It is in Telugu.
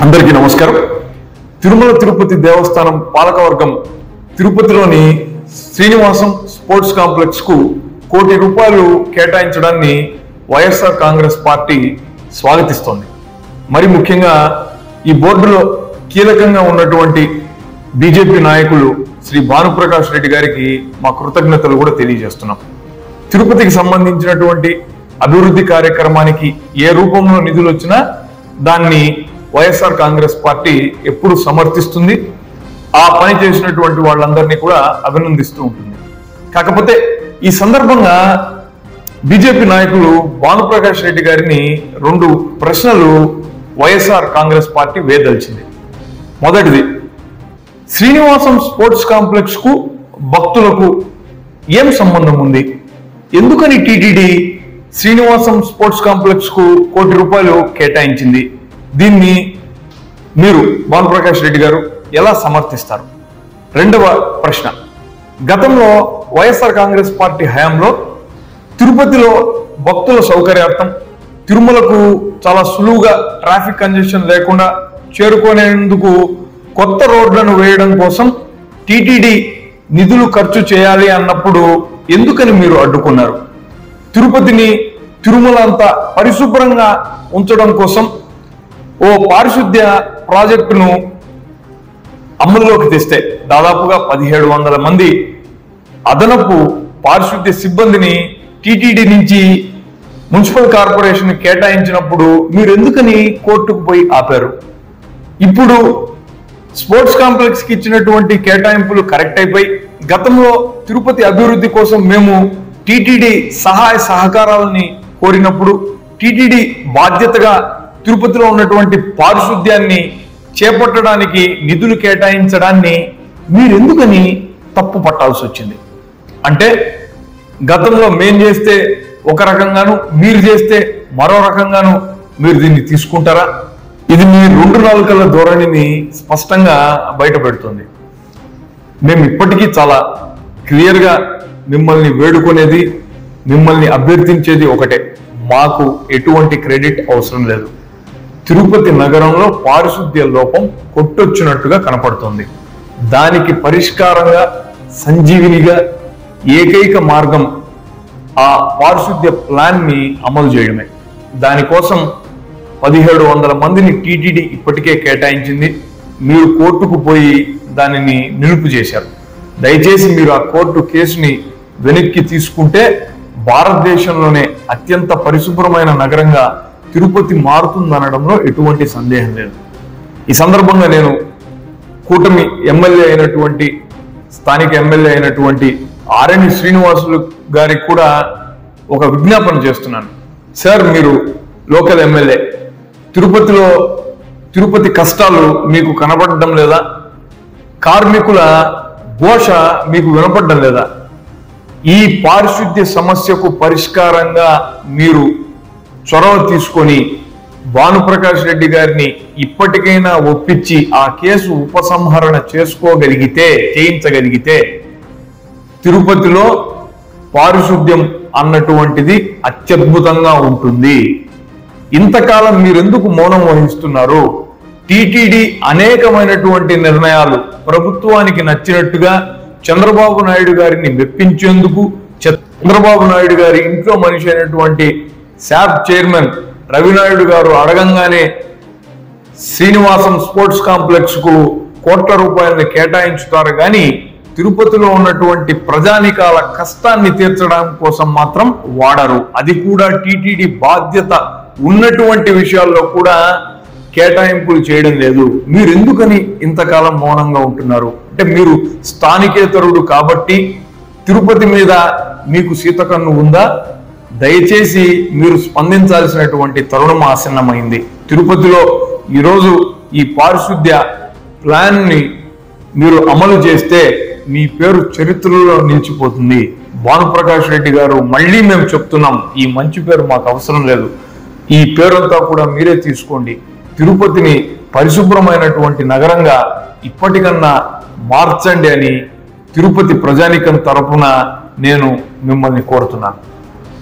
అందరికీ నమస్కారం. తిరుమల తిరుపతి దేవస్థానం పాలకవర్గం తిరుపతిలోని శ్రీనివాసం స్పోర్ట్స్ కాంప్లెక్స్ కు ₹1 కోటి కేటాయించడాన్ని వైఎస్ఆర్ కాంగ్రెస్ పార్టీ స్వాగతిస్తోంది. మరి ముఖ్యంగా ఈ బోర్డులో కీలకంగా ఉన్నటువంటి బీజేపీ నాయకులు శ్రీ భానుప్రకాష్ రెడ్డి గారికి మా కృతజ్ఞతలు కూడా తెలియజేస్తున్నాం. తిరుపతికి సంబంధించినటువంటి అభివృద్ధి కార్యక్రమానికి ఏ రూపంలో నిధులు వచ్చినా దాన్ని వైఎస్ఆర్ కాంగ్రెస్ పార్టీ ఎప్పుడు సమర్థిస్తుంది. ఆ పని చేసినటువంటి వాళ్ళందరినీ కూడా అభినందిస్తూ ఉంటుంది. కాకపోతే ఈ సందర్భంగా బీజేపీ నాయకులు భానుప్రకాష్ రెడ్డి గారిని 2 ప్రశ్నలు వైఎస్ఆర్ కాంగ్రెస్ పార్టీ వేదల్చింది. మొదటిది, శ్రీనివాసం స్పోర్ట్స్ కాంప్లెక్స్ కు భక్తులకు ఏం సంబంధం ఉంది? ఎందుకని టీటీడీ శ్రీనివాసం స్పోర్ట్స్ కాంప్లెక్స్ కు ₹1 కోటి కేటాయించింది? దీన్ని మీరు భానుప్రకాష్ రెడ్డి గారు ఎలా సమర్థిస్తారు? రెండవ ప్రశ్న, గతంలో వైఎస్ఆర్ కాంగ్రెస్ పార్టీ హయాంలో తిరుపతిలో భక్తుల సౌకర్యార్థం తిరుమలకు చాలా సులువుగా ట్రాఫిక్ కంజెషన్ లేకుండా చేరుకునేందుకు కొత్త రోడ్లను వేయడం కోసం టీటీడీ నిధులు ఖర్చు చేయాలి అన్నప్పుడు ఎందుకని మీరు అడ్డుకున్నారు? తిరుపతిని తిరుమల అంతా పరిశుభ్రంగా ఉంచడం కోసం ఓ పారిశుద్ధ్య ప్రాజెక్టును అమలులోకి తెస్తే దాదాపుగా 1700 మంది అదనపు పారిశుద్ధ్య సిబ్బందిని టీటీడీ నుంచి మున్సిపల్ కార్పొరేషన్ కేటాయించినప్పుడు మీరు ఎందుకని కోర్టుకు పోయి ఆపారు? ఇప్పుడు స్పోర్ట్స్ కాంప్లెక్స్ కి ఇచ్చినటువంటి కేటాయింపులు కరెక్ట్ అయిపోయి గతంలో తిరుపతి అభివృద్ధి కోసం మేము టీటీడీ సహాయ సహకారాలని కోరినప్పుడు టీటీడీ బాధ్యతగా తిరుపతిలో ఉన్నటువంటి పారిశుద్ధ్యాన్ని చేపట్టడానికి నిధులు కేటాయించడాన్ని మీరెందుకని తప్పు పట్టాల్సి వచ్చింది? అంటే గతంలో మేం చేస్తే ఒక రకంగాను మీరు చేస్తే మరో రకంగాను మీరు దీన్ని తీసుకుంటారా? ఇది మీ 2 నాలుకల ధోరణిని స్పష్టంగా బయటపెడుతుంది. మేము ఇప్పటికీ చాలా క్లియర్గా మిమ్మల్ని వేడుకునేది, మిమ్మల్ని అభ్యర్థించేది ఒకటే, మాకు ఎటువంటి క్రెడిట్ అవసరం లేదు. తిరుపతి నగరంలో పారిశుద్ధ్య లోపం కొట్టొచ్చినట్టుగా కనపడుతుంది. దానికి పరిష్కారంగా సంజీవినిగా ఏకైక మార్గం ఆ పారిశుద్ధ్య ప్లాన్ ని అమలు చేయడమే. దానికోసం 1700 మందిని టీటీడీ ఇప్పటికే కేటాయించింది. మీరు కోర్టుకు పోయి దానిని నిలుపు చేశారు. దయచేసి మీరు ఆ కోర్టు కేసుని వెనక్కి తీసుకుంటే భారతదేశంలోనే అత్యంత పరిశుభ్రమైన నగరంగా తిరుపతి మారుతుందనడంలో ఎటువంటి సందేహం లేదు. ఈ సందర్భంగా నేను కూటమి ఎమ్మెల్యే అయినటువంటి స్థానిక ఎమ్మెల్యే అయినటువంటి ఆరణి శ్రీనివాసులు గారికి కూడా ఒక విజ్ఞాపన చేస్తున్నాను. సార్, మీరు లోకల్ ఎమ్మెల్యే, తిరుపతిలో తిరుపతి కష్టాలు మీకు కనపడడం లేదా? కార్మికుల ఘోష మీకు వినపడడం లేదా? ఈ పారిశుద్ధ్య సమస్యకు పరిష్కారంగా మీరు చొరవ తీసుకొని భానుప్రకాష్ రెడ్డి గారిని ఇప్పటికైనా ఒప్పించి ఆ కేసు ఉపసంహరణ చేయించగలిగితే తిరుపతిలో పారిశుద్ధ్యం అన్నటువంటిది అత్యద్భుతంగా ఉంటుంది. ఇంతకాలం మీరెందుకు మౌనం వహిస్తున్నారు? టీటీడీ అనేకమైనటువంటి నిర్ణయాలు ప్రభుత్వానికి నచ్చినట్టుగా చంద్రబాబు నాయుడు గారిని మెప్పించేందుకు, చంద్రబాబు నాయుడు గారి ఇంట్లో మనిషి అయినటువంటి శాప్ చైర్మన్ రవినాయుడు గారు అడగంగానే శ్రీనివాసం స్పోర్ట్స్ కాంప్లెక్స్ కు ₹1 కోట్ల కేటాయించుతారు కానీ తిరుపతిలో ఉన్నటువంటి ప్రజానికాల కష్టాన్ని తీర్చడం కోసం మాత్రం వాడరు. అది కూడా టీటీడీ బాధ్యత ఉన్నటువంటి విషయాల్లో కూడా కేటాయింపులు చేయడం లేదు. మీరు ఎందుకని ఇంతకాలం మౌనంగా ఉంటున్నారు? అంటే మీరు స్థానికేతరుడు కాబట్టి తిరుపతి మీద మీకు శీతకన్ను ఉందా? దయచేసి మీరు స్పందించాల్సినటువంటి తరుణం ఆసన్నమైంది. తిరుపతిలో ఈరోజు ఈ పారిశుద్ధ్య ప్లాన్ ని మీరు అమలు చేస్తే మీ పేరు చరిత్రలో నిలిచిపోతుంది. భానుప్రకాష్ రెడ్డి గారు, మళ్ళీ మేము చెప్తున్నాం, ఈ మంచి పేరు మాకు అవసరం లేదు. ఈ పేరంతా కూడా మీరే తీసుకోండి. తిరుపతిని పరిశుభ్రమైనటువంటి నగరంగా ఇప్పటికన్నా మార్చండి అని తిరుపతి ప్రజానికం తరపున నేను మిమ్మల్ని కోరుతున్నాను.